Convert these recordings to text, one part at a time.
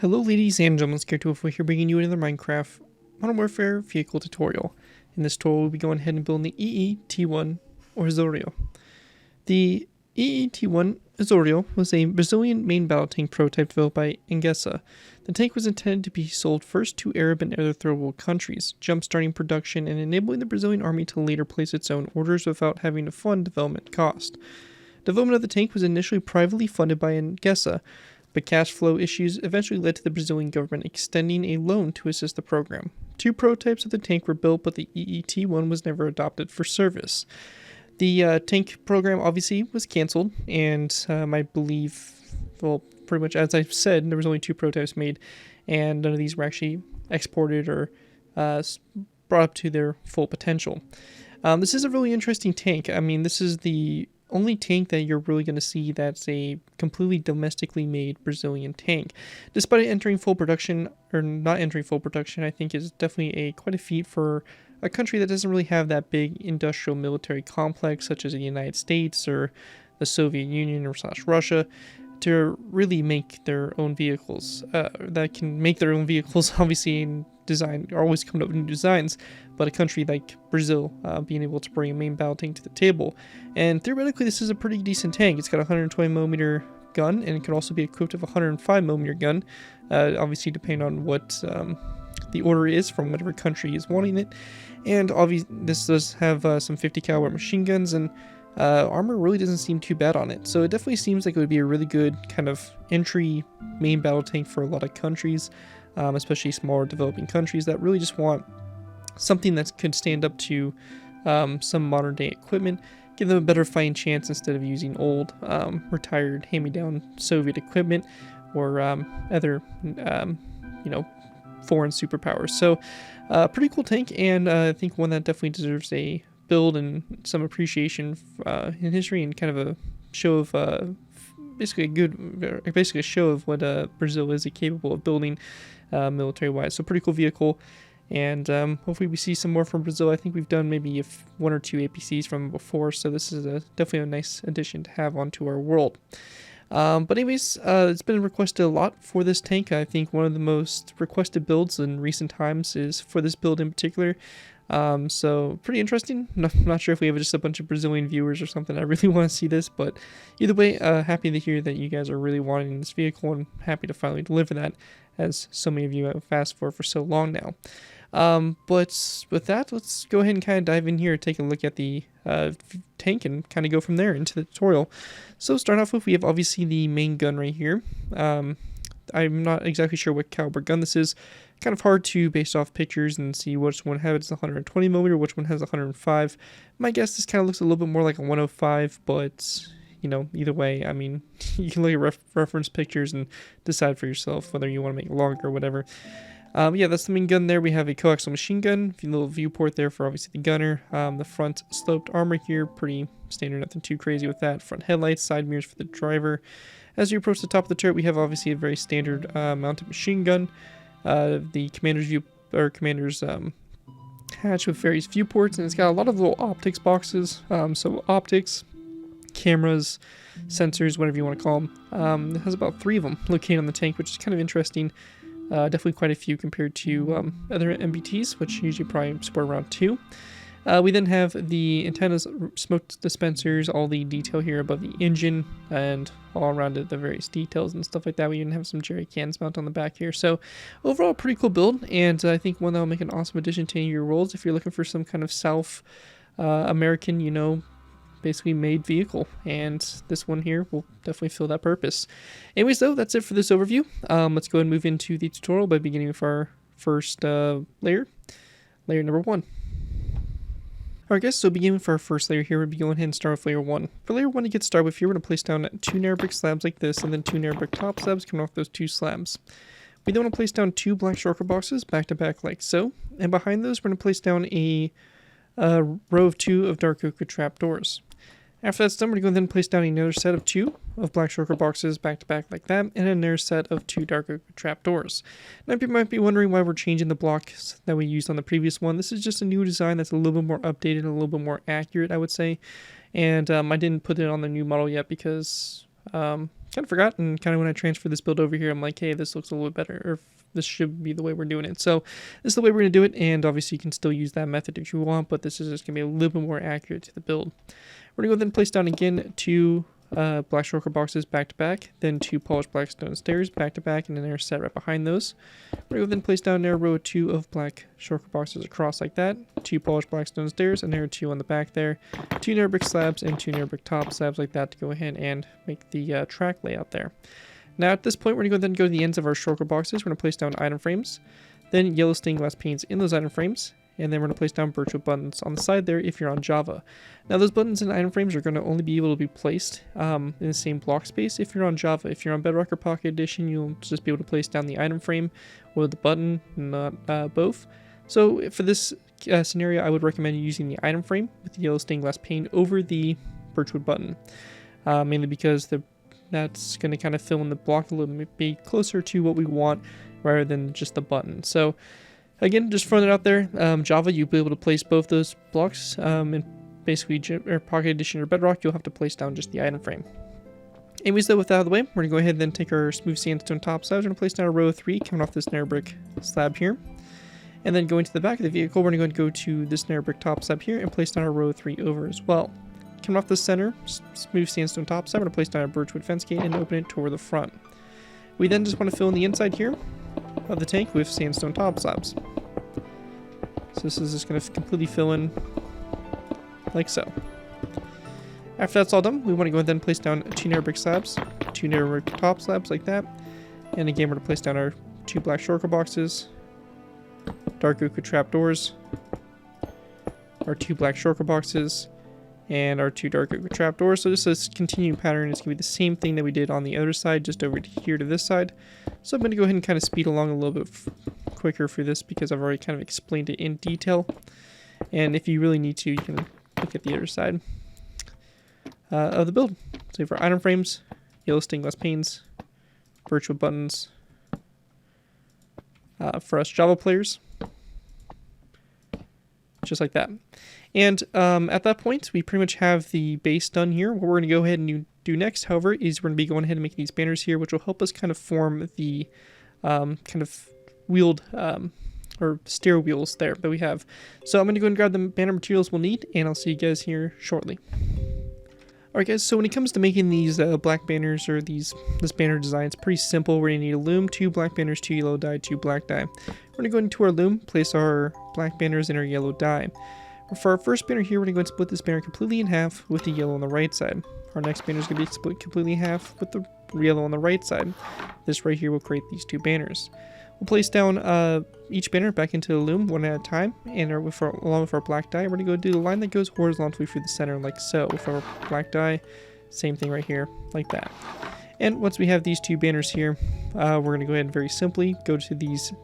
Hello ladies and gentlemen, Spectre here bringing you another Minecraft Modern Warfare vehicle tutorial. In this tutorial we'll be going ahead and building the EE-T1 or Osório. The EE-T1 Osório was a Brazilian main battle tank prototype developed by Engesa. The tank was intended to be sold first to Arab and other third world countries, jump-starting production and enabling the Brazilian army to later place its own orders without having to fund development cost. Development of the tank was initially privately funded by Engesa, but cash flow issues eventually led to the Brazilian government extending a loan to assist the program. Two prototypes of the tank were built, but the EE-T1 was never adopted for service. The tank program obviously was cancelled, and I believe, well, pretty much as I've said, there was only two prototypes made, and none of these were actually exported or brought up to their full potential. This is a really interesting tank. I mean, this is the only tank that you're really going to see that's a completely domestically made Brazilian tank. Despite it entering full production, or not entering full production, I think is definitely quite a feat for a country that doesn't really have that big industrial military complex such as the United States or the Soviet Union or Russia to really make their own vehicles. That can make their own vehicles obviously in design, are always coming up with new designs, but a country like Brazil being able to bring a main battle tank to the table. And theoretically this is a pretty decent tank. It's got a 120mm gun, and it could also be equipped with a 105mm gun, obviously depending on what the order is from whatever country is wanting it. And obviously this does have some 50 caliber machine guns, and armor really doesn't seem too bad on it. So it definitely seems like it would be a really good kind of entry main battle tank for a lot of countries, especially smaller developing countries that really just want something that could stand up to some modern day equipment, give them a better fighting chance instead of using old retired hand-me-down Soviet equipment or other foreign superpowers. So pretty cool tank, and I think one that definitely deserves a build and some appreciation in history, and kind of a show of basically a show of what Brazil is capable of building military wise. So pretty cool vehicle, and hopefully we see some more from Brazil. I think we've done maybe one or two APCs from before, so this is definitely a nice addition to have onto our world. But anyways, it's been requested a lot for this tank. I think one of the most requested builds in recent times is for this build in particular. So pretty interesting. Not sure if we have just a bunch of Brazilian viewers or something. I really want to see this, but either way, happy to hear that you guys are really wanting this vehicle, and happy to finally deliver that, as so many of you have asked for so long now. But with that, let's go ahead and kind of dive in here and take a look at the tank and kind of go from there into the tutorial. So start off with, we have obviously the main gun right here. I'm not exactly sure what caliber gun this is. Kind of hard to base off pictures and see which one has a 120mm, which one has a 105. My guess this kind of looks a little bit more like a 105, but you know, either way, I mean, you can look at reference pictures and decide for yourself whether you want to make it longer or whatever. Yeah, that's the main gun there. We have a coaxial machine gun, a little viewport there for obviously the gunner. The front sloped armor here, pretty standard, nothing too crazy with that. Front headlights, side mirrors for the driver. As you approach the top of the turret, we have obviously a very standard mounted machine gun. The commander's hatch with various viewports, and it's got a lot of little optics boxes. So optics, cameras, sensors, whatever you want to call them. It has about 3 of them located on the tank, which is kind of interesting. Definitely quite a few compared to other MBTs, which usually probably support around 2. We then have the antennas, smoke dispensers, all the detail here above the engine, and all around it, the various details and stuff like that. We even have some jerry cans mounted on the back here. So overall, pretty cool build, and I think one that will make an awesome addition to your worlds if you're looking for some kind of South American, you know, basically made vehicle, and this one here will definitely fill that purpose. Anyways though, that's it for this overview. Let's go ahead and move into the tutorial by beginning with our first layer number 1. Alright guys, so beginning with our first layer here, we'll be going ahead and start with layer 1. For layer 1 to get started with here, we're going to place down 2 narrow brick slabs like this, and then 2 narrow brick top slabs coming off those 2 slabs. We then want to place down 2 black shulker boxes back to back like so, and behind those we're going to place down a row of 2 of dark oak with trapdoors. After that's done, we're going to go ahead and place down another set of 2 of black shulker boxes back to back like that, and another set of 2 dark oak trapdoors. Now you might be wondering why we're changing the blocks that we used on the previous one. This is just a new design that's a little bit more updated and a little bit more accurate, I would say. And I didn't put it on the new model yet because Kind of forgot, and kind of when I transferred this build over here, I'm like, hey, this looks a little bit better, or this should be the way we're doing it. So this is the way we're going to do it, and obviously you can still use that method if you want, but this is just going to be a little bit more accurate to the build. We're going to go ahead and place down again 2 black shulker boxes back to back, then 2 polished black stone stairs back to back, and then they're set right behind those. We're going to then place down there a row of 2 of black shulker boxes across like that, 2 polished black stone stairs, and there are 2 on the back there, 2 narrow brick slabs, and 2 narrow brick top slabs like that to go ahead and make the track layout there. Now at this point, we're going to then go to the ends of our shulker boxes. We're going to place down item frames, then yellow stained glass panes in those item frames, and then we're going to place down birchwood buttons on the side there if you're on Java. Now those buttons and item frames are going to only be able to be placed in the same block space if you're on Java. If you're on Bedrock or Pocket Edition, you'll just be able to place down the item frame or the button, not both. So for this scenario, I would recommend using the item frame with the yellow stained glass pane over the birchwood button, mainly because that's going to kind of fill in the block a little bit, be closer to what we want rather than just the button. So again, just throwing it out there, Java, you'll be able to place both those blocks. In basically Pocket Edition or Bedrock, you'll have to place down just the item frame. Anyways, though, with that out of the way, we're going to go ahead and then take our smooth sandstone top slabs. We're going to place down a row of 3 coming off this narrow brick slab here. And then going to the back of the vehicle, we're going to go to this narrow brick top slab here and place down a row of 3 over as well. Coming off the center smooth sandstone top slab, we're going to place down a birchwood fence gate and open it toward the front. We then just want to fill in the inside here of the tank with sandstone top slabs. So this is just going to completely fill in like so. After that's all done, we want to go ahead and place down 2 narrow brick slabs, 2 narrow brick top slabs like that. And again, we're going to place down our 2 black shulker boxes, dark oak with trapdoors, our 2 black shulker boxes, and our 2 dark oak with trapdoors. So just this continuing pattern is going to be the same thing that we did on the other side, just over here to this side. So I'm going to go ahead and kind of speed along a little bit quicker for this because I've already kind of explained it in detail. And if you really need to, you can look at the other side of the build. So for item frames, yellow stained glass panes, birchwood buttons. For us Java players, just like that. And at that point, we pretty much have the base done here. What we're going to go ahead and do next, however, is we're going to be going ahead and making these banners here, which will help us kind of form the kind of wheeled or stair wheels there that we have. So I'm going to go and grab the banner materials we'll need, and I'll see you guys here shortly. Alright guys, so when it comes to making these black banners or this banner design, it's pretty simple. We're going to need a loom, 2 black banners, 2 yellow dye, 2 black dye. We're going to go into our loom, place our black banners in our yellow dye. For our first banner here, we're going to go and split this banner completely in half with the yellow on the right side. Our next banner is going to be split completely in half with the yellow on the right side. This right here will create these 2 banners. We'll place down each banner back into the loom one at a time, and along with our black dye, we're going to go do the line that goes horizontally through the center like so. With our black dye, same thing right here, like that. And once we have these 2 banners here, we're going to go ahead and very simply go to these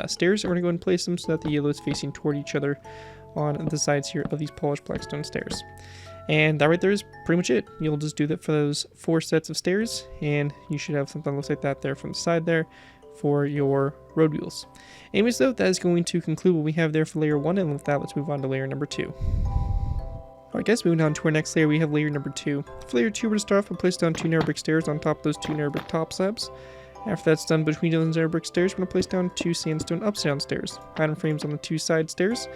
stairs, and we're going to go ahead and place them so that the yellow is facing toward each other on the sides here of these polished black stone stairs. And that right there is pretty much it. You'll just do that for those 4 sets of stairs, and you should have something that looks like that there from the side there for your road wheels. Anyways though, that is going to conclude what we have there for layer 1, and with that, let's move on to layer number 2. Alright guys, moving on to our next layer, we have layer number 2. For layer 2, we're going to start off by placing down 2 narrow brick stairs on top of those 2 narrow brick top slabs. After that's done between those narrow brick stairs, we're going to place down 2 sandstone upside down stairs, item frames on the 2 side stairs,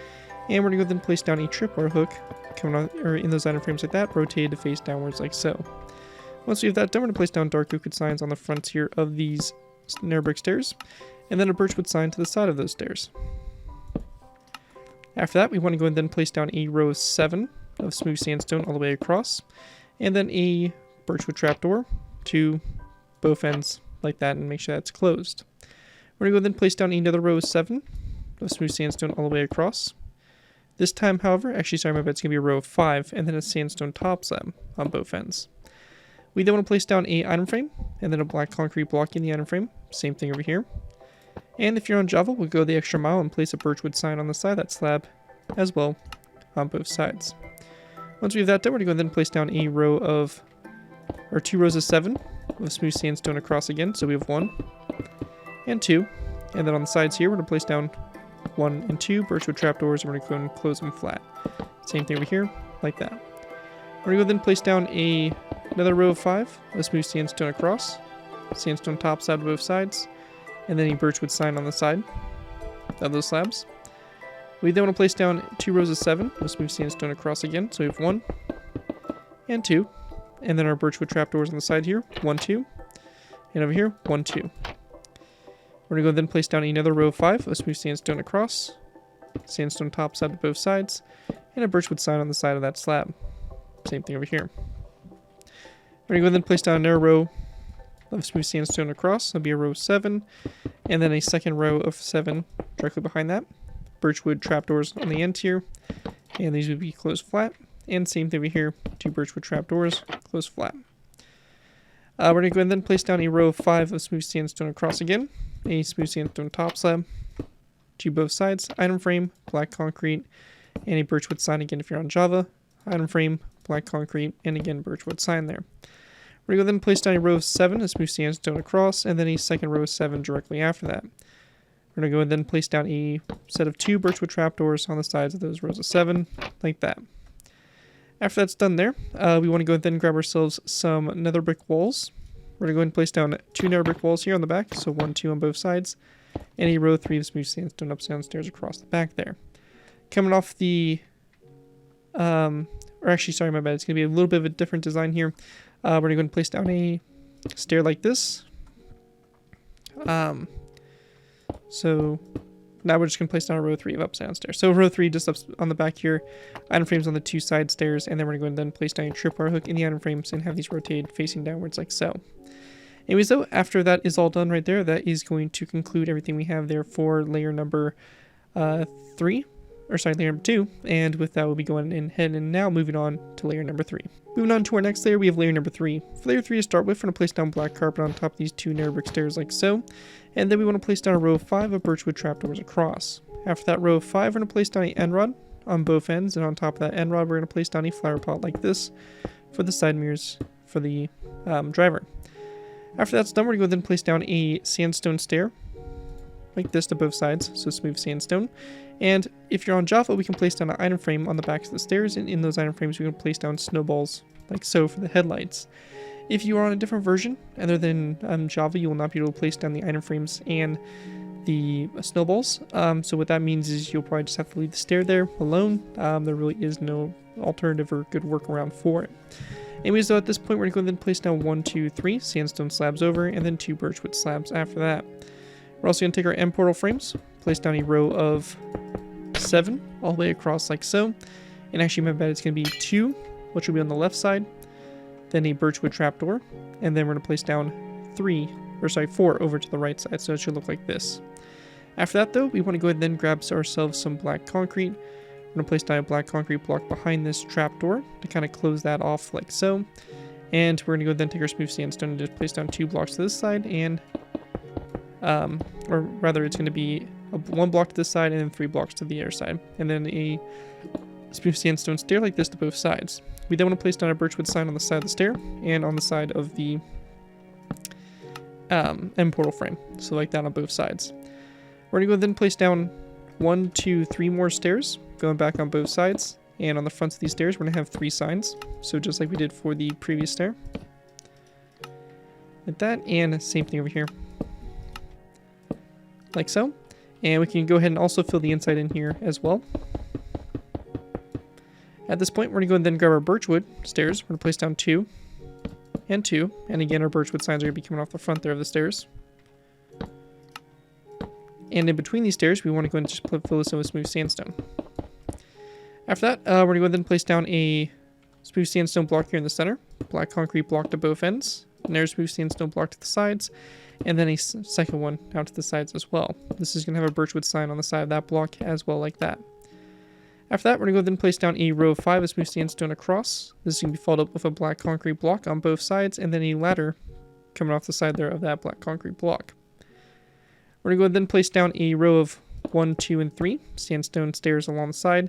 and we're going to go then place down a tripwire hook coming on, or in those item frames like that, rotated to face downwards like so. Once we have that done, we're going to place down dark oak signs on the fronts here of these narrow brick stairs, and then a birchwood sign to the side of those stairs. After that, we want to go and then place down a row of 7 of smooth sandstone all the way across, and then a birchwood trapdoor to both ends like that, and make sure that's closed. We're going to go then place down another row of 7 of smooth sandstone all the way across. This time, however, actually sorry, my bad, it's going to be a row of 5, and then a sandstone top slab on both ends. We then want to place down a item frame, and then a black concrete block in the item frame. Same thing over here. And if you're on Java, we'll go the extra mile and place a birchwood sign on the side of that slab as well on both sides. Once we have that done, we're going to go then place down a row of, or 2 rows of 7 of smooth sandstone across again. So we have 1 and 2. And then on the sides here, we're going to place down 1 and 2 birchwood trapdoors, and we're going to go and close them flat. Same thing over here, like that. We're going to go then place down another row of 5. Let's move sandstone across. Sandstone top side of both sides. And then a birchwood sign on the side of those slabs. We then want to place down 2 rows of 7. Let's move sandstone across again. So we have 1 and 2. And then our birchwood trapdoors on the side here. 1, 2. And over here, 1, 2. We're going to go then place down another row of 5. Let's move sandstone across. Sandstone top side of both sides. And a birchwood sign on the side of that slab. Same thing over here. We're going to go then place down another row of smooth sandstone across. That'll be a row of 7. And then a second row of 7 directly behind that. Birchwood trapdoors on the end here. And these would be closed flat. And same thing over here. 2 birchwood trapdoors, closed flat. We're going to go ahead and then place down a row of 5 of smooth sandstone across again. A smooth sandstone top slab. 2 both sides. Item frame, black concrete, and a birchwood sign again if you're on Java. Item frame, black concrete, and again birchwood sign there. We're going to go then place down a row of 7 of smooth sandstone across, and then a second row of 7 directly after that. We're going to go and then place down a set of 2 birchwood trapdoors on the sides of those rows of 7, like that. After that's done there, we want to go and then grab ourselves some nether brick walls. We're going to go and place down 2 nether brick walls here on the back, so 1, 2 on both sides, and a row of 3 of smooth sandstone up downstairs across the back there. Coming off the, or actually, sorry, my bad, it's going to be a little bit of a different design here. We're going to go and place down a stair like this. So now we're just going to place down a row 3 of upside down stairs. So row 3 just up on the back here, item frames on the 2 side stairs, and then we're going to go and then place down a tripwire hook in the item frames and have these rotated facing downwards like so. Anyways though, after that is all done right there, that is going to conclude everything we have there for layer number 3. Or sorry, layer number 2, and with that we'll be going ahead and now moving on to layer number 3. Moving on to our next layer, we have layer number 3. For layer 3 to start with, we're going to place down black carpet on top of these 2 nether brick stairs like so, and then we want to place down a row of 5 of birchwood trapdoors across. After that row of 5, we're going to place down an end rod on both ends, and on top of that end rod, we're going to place down a flower pot like this for the side mirrors for the driver. After that's done, we're going to go then place down a sandstone stair like this to both sides, so smooth sandstone. And if you're on Java, we can place down an item frame on the backs of the stairs, and in those item frames we can place down snowballs like so for the headlights. If you are on a different version other than Java, you will not be able to place down the item frames and the snowballs. So what that means is you'll probably just have to leave the stair there alone. There really is no alternative or good workaround for it. Anyways, though, at this point we're going to go then place down 1, 2, 3 sandstone slabs over, and then 2 birchwood slabs after that. We're also going to take our end portal frames, place down a row of 7 all the way across like so. And actually, my bad, it's going to be 2, which will be on the left side, then a birchwood trapdoor, and then we're going to place down 4 over to the right side, so it should look like this. After that, though, we want to go ahead and then grab ourselves some black concrete. We're going to place down a black concrete block behind this trapdoor to kind of close that off like so. And we're going to go ahead and then take our smooth sandstone and just place down 2 blocks to this side, and or rather it's going to be 1 block to this side and then 3 blocks to the other side, and then a smooth sandstone stair like this to both sides. We then want to place down a birchwood sign on the side of the stair and on the side of the end portal frame, so like that on both sides. We're going to go then place down 1, 2, 3 more stairs going back on both sides, and on the fronts of these stairs we're going to have 3 signs, so just like we did for the previous stair like that, and same thing over here like so. And we can go ahead and also fill the inside in here as well. At this point, we're going to go and then grab our birchwood stairs. We're going to place down 2 and 2. And again, our birchwood signs are going to be coming off the front there of the stairs. And in between these stairs, we want to go and just fill this in with smooth sandstone. After that, we're going to go and then place down a smooth sandstone block here in the center. Black concrete block to both ends. Another smooth sandstone block to the sides. And then a second one out to the sides as well. This is going to have a birchwood sign on the side of that block as well, like that. After that, we're going to go then place down a row of 5 of smooth sandstone across. This is going to be followed up with a black concrete block on both sides, and then a ladder coming off the side there of that black concrete block. We're going to go then place down a row of 1, 2, and 3 sandstone stairs along the side.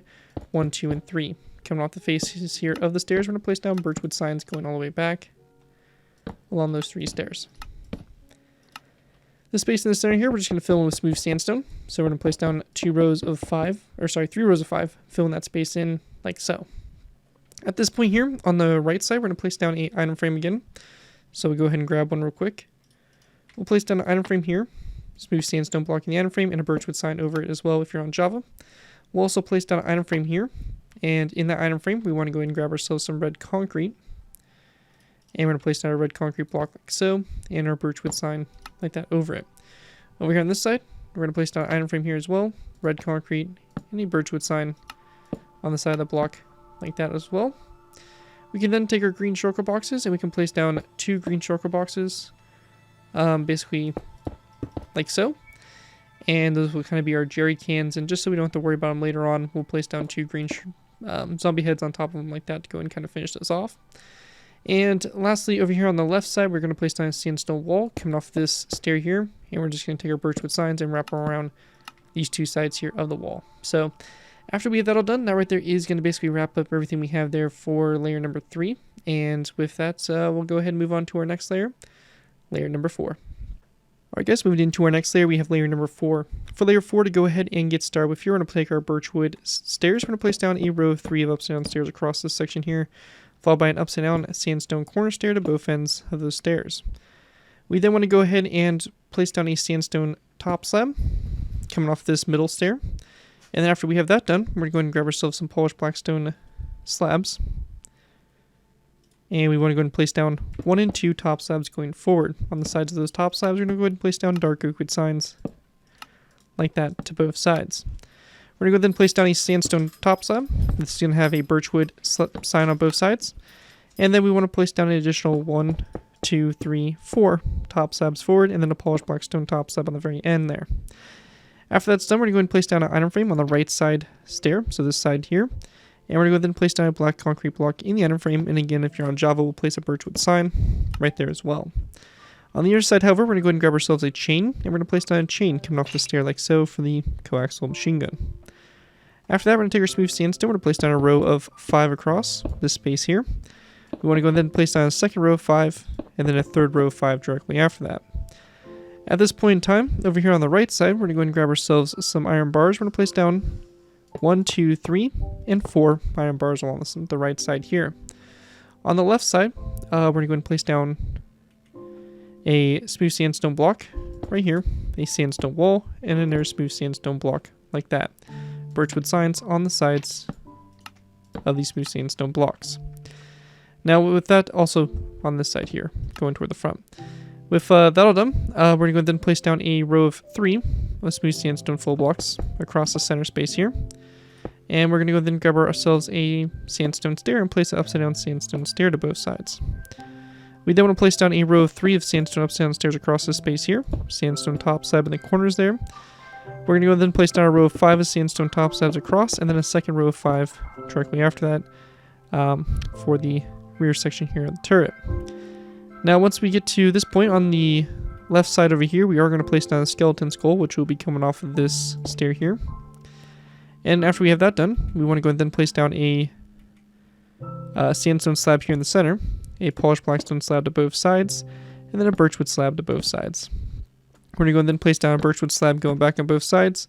1, 2, and 3. Coming off the faces here of the stairs, we're going to place down birchwood signs going all the way back along those 3 stairs. The space in the center here, we're just going to fill in with smooth sandstone. So we're going to place down 3 rows of 5, fill in that space in like so. At this point here, on the right side, we're going to place down a item frame again. So we'll go ahead and grab one real quick. We'll place down an item frame here, smooth sandstone block in the item frame, and a birchwood sign over it as well if you're on Java. We'll also place down an item frame here, and in that item frame, we want to go ahead and grab ourselves some red concrete. And we're going to place down a red concrete block like so, and our birchwood sign like that over it. Over here on this side, we're going to place down an item frame here as well, red concrete, and a birchwood sign on the side of the block like that as well. We can then take our green shulker boxes and we can place down 2 green shulker boxes, basically like so. And those will kind of be our jerry cans, and just so we don't have to worry about them later on, we'll place down 2 green zombie heads on top of them like that to go and kind of finish this off. And lastly, over here on the left side, we're going to place down a sandstone wall coming off this stair here, and we're just going to take our birchwood signs and wrap them around these 2 sides here of the wall. So after we have that all done, that right there is going to basically wrap up everything we have there for layer number 3. And with that, we'll go ahead and move on to our next layer, layer number 4. Alright guys, moving into our next layer, we have layer number 4. For layer 4, to go ahead and get started with here, we're going to take our birchwood stairs. We're going to place down a row of 3 of upside down stairs across this section here, followed by an upside down sandstone corner stair to both ends of those stairs. We then want to go ahead and place down a sandstone top slab coming off this middle stair. And then after we have that done, we're going to go ahead and grab ourselves some polished black stone slabs. And we want to go ahead and place down 1 and 2 top slabs going forward. On the sides of those top slabs, we're going to go ahead and place down dark oak wood signs like that to both sides. We're going to go ahead and place down a sandstone top slab. This is going to have a birchwood sign on both sides. And then we want to place down an additional 1, 2, 3, 4 top slabs forward, and then a polished black stone top slab on the very end there. After that's done, we're going to go ahead and place down an item frame on the right side stair, so this side here. And we're going to go ahead and place down a black concrete block in the item frame. And again, if you're on Java, we'll place a birchwood sign right there as well. On the other side, however, we're going to go ahead and grab ourselves a chain, and we're going to place down a chain coming off the stair like so for the coaxial machine gun. After that, we're going to take our smooth sandstone. We're going to place down a row of 5 across this space here. We want to go ahead and place down a second row of 5, and then a third row of 5 directly after that. At this point in time, over here on the right side, we're going to go ahead and grab ourselves some iron bars. We're going to place down 1, 2, 3, and 4 iron bars along the right side here. On the left side, we're going to go ahead and place down a smooth sandstone block right here, a sandstone wall, and another smooth sandstone block like that. Birchwood signs on the sides of these smooth sandstone blocks. Now with that also on this side here, going toward the front. With that all done, we're going to go ahead and place down a row of 3 of smooth sandstone full blocks across the center space here. And we're going to go ahead and grab ourselves a sandstone stair and place an upside down sandstone stair to both sides. We then want to place down a row of 3 of sandstone upside down stairs across this space here. Sandstone top slab in the corners there. We're going to go ahead and place down a row of 5 of sandstone top slabs across, and then a second row of 5 directly after that for the rear section here of the turret. Now once we get to this point on the left side over here, we are going to place down a skeleton skull, which will be coming off of this stair here. And after we have that done, we want to go ahead and then place down a sandstone slab here in the center, a polished blackstone slab to both sides, and then a birchwood slab to both sides. We're going to go ahead and then place down a birchwood slab going back on both sides.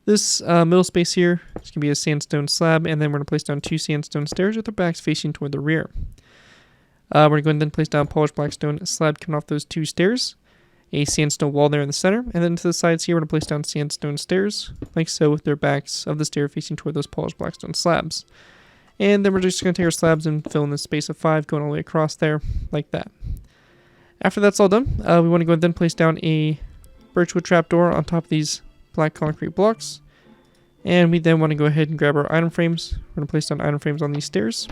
This middle space here is going to be a sandstone slab, and then we're going to place down 2 sandstone stairs with their backs facing toward the rear. We're going to go ahead and then place down a polished blackstone slab coming off those 2 stairs, a sandstone wall there in the center, and then to the sides here we're going to place down sandstone stairs, like so, with their backs of the stair facing toward those polished blackstone slabs. And then we're just going to take our slabs and fill in the space of 5 going all the way across there, like that. After that's all done, we want to go ahead and then place down a birchwood trapdoor on top of these black concrete blocks. And we then want to go ahead and grab our item frames. We're going to place down item frames on these stairs.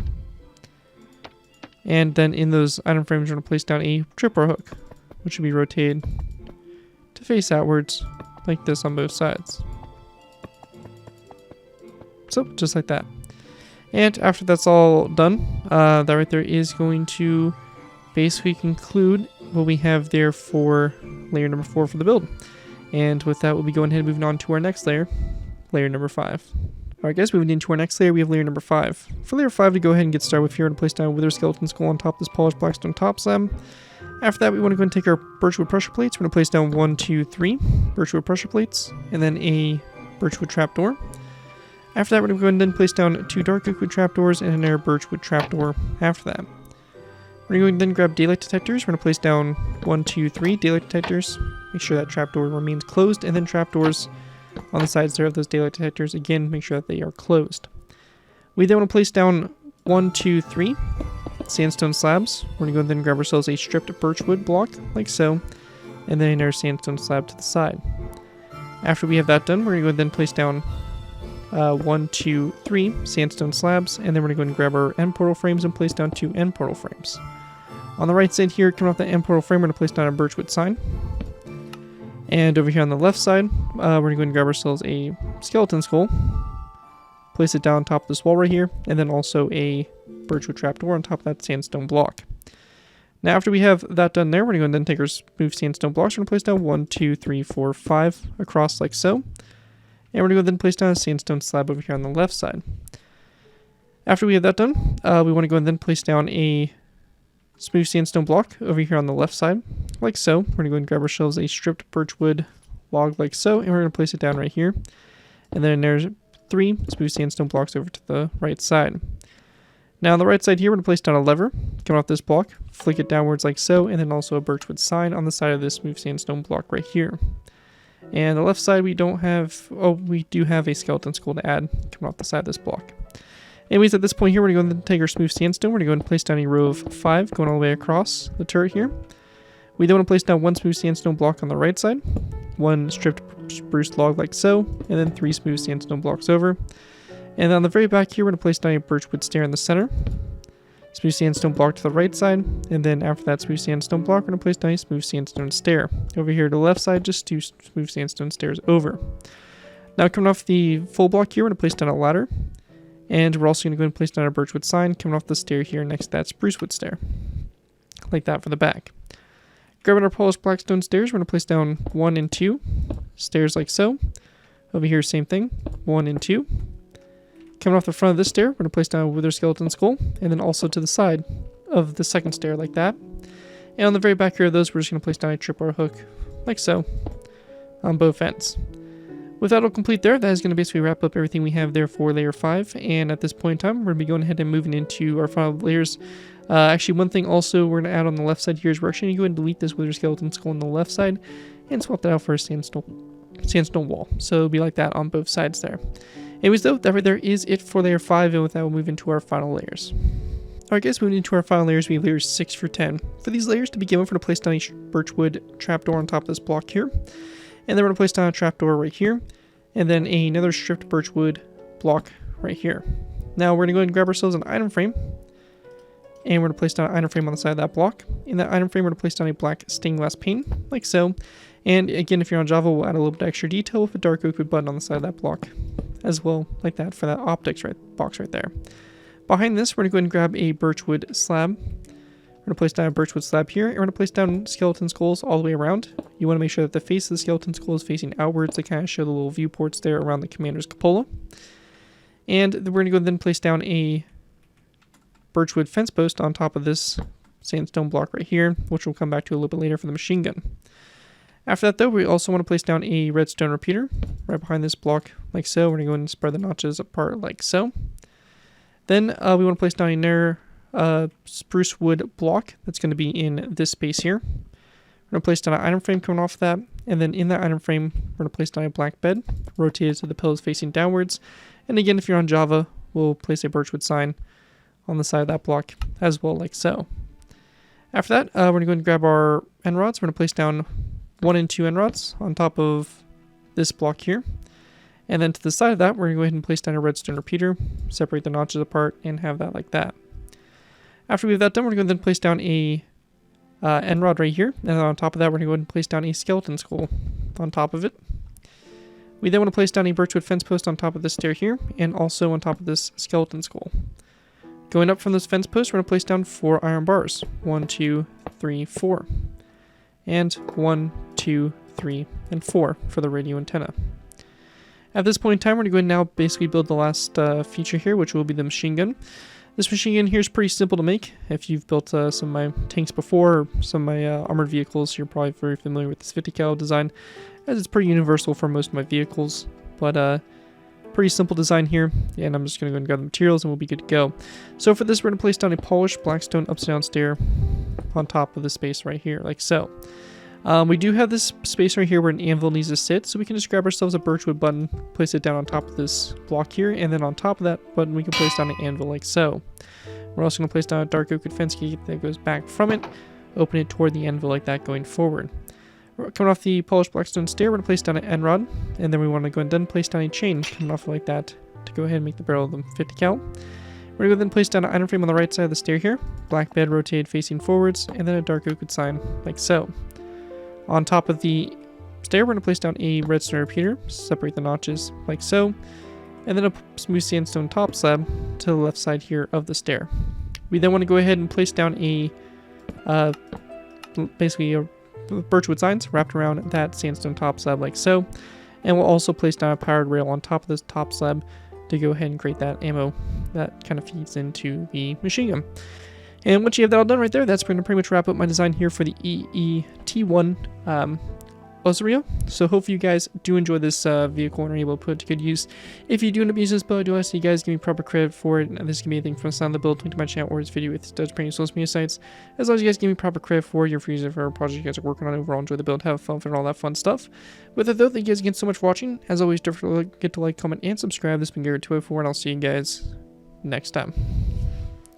And then in those item frames, we're going to place down a tripwire hook, which will be rotated to face outwards like this on both sides. So, just like that. And after that's all done, that right there is going to basically conclude what we have there for layer number 4 for the build. And with that, we'll be going ahead and moving on to our next layer, layer number 5. Alright guys, moving into our next layer, we have layer number 5. For layer 5 to go ahead and get started with here, and place down a wither skeleton skull on top of this polished blackstone top slab. After that, we want to go and take our birchwood pressure plates. We're going to place down 1, 2, 3 birchwood pressure plates, and then a birchwood trapdoor. After that, we're going to go ahead and then place down 2 dark oak wood trapdoors and an air birchwood trapdoor after that. We're going to then grab daylight detectors. We're going to place down 1, 2, 3 daylight detectors. Make sure that trapdoor remains closed, and then trapdoors on the sides there of those daylight detectors. Again, make sure that they are closed. We then want to place down 1, 2, 3 sandstone slabs. We're going to go and then grab ourselves a stripped birchwood block, like so, and then another sandstone slab to the side. After we have that done, we're going to go and then place down 1, 2, 3 sandstone slabs, and then we're going to go and grab our end portal frames and place down 2 end portal frames. On the right side here, coming off the end portal frame, we're going to place down a birchwood sign. And over here on the left side, we're going to go and grab ourselves a skeleton skull, place it down on top of this wall right here, and then also a birchwood trapdoor on top of that sandstone block. Now after we have that done there, we're going to go and then take our smooth sandstone blocks. We're going to place down 1, 2, 3, 4, 5 across like so. And we're going to go then place down a sandstone slab over here on the left side. After we have that done, we want to go and then place down a smooth sandstone block over here on the left side, like so. We're going to go and grab ourselves a stripped birchwood log like so, and we're going to place it down right here. And then there's 3 smooth sandstone blocks over to the right side. Now on the right side here, we're going to place down a lever coming off this block, flick it downwards like so, and then also a birchwood sign on the side of this smooth sandstone block right here. And the left side we don't have, we do have a skeleton skull to add coming off the side of this block. Anyways, at this point here, we're going to go and take our smooth sandstone. We're going to go and place down a row of 5 going all the way across the turret here. We then want to place down 1 smooth sandstone block on the right side, 1 stripped spruce log like so, and then 3 smooth sandstone blocks over. And on the very back here, we're going to place down a birchwood stair in the center, smooth sandstone block to the right side, and then after that smooth sandstone block, we're going to place down a smooth sandstone stair. Over here to the left side, just 2 smooth sandstone stairs over. Now coming off the full block here, we're going to place down a ladder. And we're also going to go and place down a birchwood sign coming off the stair here next to that sprucewood stair. Like that for the back. Grabbing our polished blackstone stairs, we're going to place down 1 and 2 stairs like so. Over here, same thing, 1 and 2. Coming off the front of this stair, we're going to place down a wither skeleton skull, and then also to the side of the second stair like that. And on the very back here of those, we're just going to place down a tripwire hook, like so, on both ends. With that all complete there, that is going to basically wrap up everything we have there for layer 5, and at this point in time, we're going to be going ahead and moving into our final layers. Actually, one thing also we're going to add on the left side here is we're actually going to go ahead and delete this wither skeleton skull on the left side, and swap that out for a sandstone wall. So it'll be like that on both sides there. Anyways though, that right there is it for layer 5, and with that we'll move into our final layers. Alright guys, moving into our final layers, we have layers 6 through 10. For these layers, to begin with, we're going to place down a birchwood trapdoor on top of this block here. And then we're going to place down a trapdoor right here, and then another stripped birchwood block right here. Now we're going to go ahead and grab ourselves an item frame, and we're going to place down an item frame on the side of that block. In that item frame, we're going to place down a black stained glass pane, like so. And again, if you're on Java, we'll add a little bit of extra detail with a dark oak wood button on the side of that block, as well, like that for that optics box right there. Behind this, we're going to go ahead and grab a birchwood slab. We're going to place down a birchwood slab here, and we're going to place down skeleton skulls all the way around. You want to make sure that the face of the skeleton skull is facing outwards to kind of show the little viewports there around the commander's cupola. And we're going to go then place down a birchwood fence post on top of this sandstone block right here, which we'll come back to a little bit later for the machine gun. After that though, we also want to place down a redstone repeater right behind this block like so. We're going to go and spread the notches apart like so. Then we want to place down another spruce wood block that's going to be in this space here. We're going to place down an item frame coming off of that, and then in that item frame, we're going to place down a black bed, rotated so the pillow is facing downwards. And again, if you're on Java, we'll place a birchwood sign on the side of that block as well, like so. After that, we're going to go and grab our end rods. We're going to place down 1 and 2 end rods on top of this block here. And then to the side of that, we're going to go ahead and place down a redstone repeater, separate the notches apart, and have that like that. After we have that done, we're going to then place down a end rod right here, and on top of that, we're going to go ahead and place down a skeleton skull on top of it. We then want to place down a birchwood fence post on top of this stair here, and also on top of this skeleton skull. Going up from this fence post, we're going to place down 4 iron bars. 1, 2, 3, 4. And 1, 2, 3, and 4 for the radio antenna. At this point in time, we're going to go ahead and now basically build the last feature here, which will be the machine gun. This machine gun here is pretty simple to make. If you've built some of my tanks before, or some of my armored vehicles, you're probably very familiar with this 50 cal design, as it's pretty universal for most of my vehicles. But Pretty simple design here, and I'm just going to go and grab the materials and we'll be good to go. So for this, we're going to place down a polished blackstone upside down stair on top of the space right here, like so. We do have this space right here where an anvil needs to sit, so we can just grab ourselves a birchwood button, place it down on top of this block here, and then on top of that button we can place down an anvil like so. We're also going to place down a dark oak fence gate that goes back from it, open it toward the anvil like that going forward. Coming off the polished blackstone stair, we're going to place down an end rod, and then we want to go and then place down a chain coming off like that to go ahead and make the barrel of the 50 cal. We're going to then place down an iron frame on the right side of the stair here, black bed rotated facing forwards, and then a dark oak sign like so. On top of the stair, we're going to place down a redstone repeater, separate the notches like so, and then a smooth sandstone top slab to the left side here of the stair. We then want to go ahead and place down a basically a birchwood signs wrapped around that sandstone top slab like so, and we'll also place down a powered rail on top of this top slab to go ahead and create that ammo that kind of feeds into the machine gun. And once you have that all done right there, that's going to pretty much wrap up my design here for the EE-T1 Osório. So hopefully you guys do enjoy this vehicle and are able to put it to good use. If you do end up using this build, I do want to see you guys give me proper credit for it. And this can be anything from the sound of the build, link to my channel, or this video with Dutch Painting social media sites. As long as you guys give me proper credit for your free for project you guys are working on overall, enjoy the build, have fun and all that fun stuff. With that though, thank you guys again so much for watching. As always, don't forget to like, comment, and subscribe. This has been Garrett204, and I'll see you guys next time.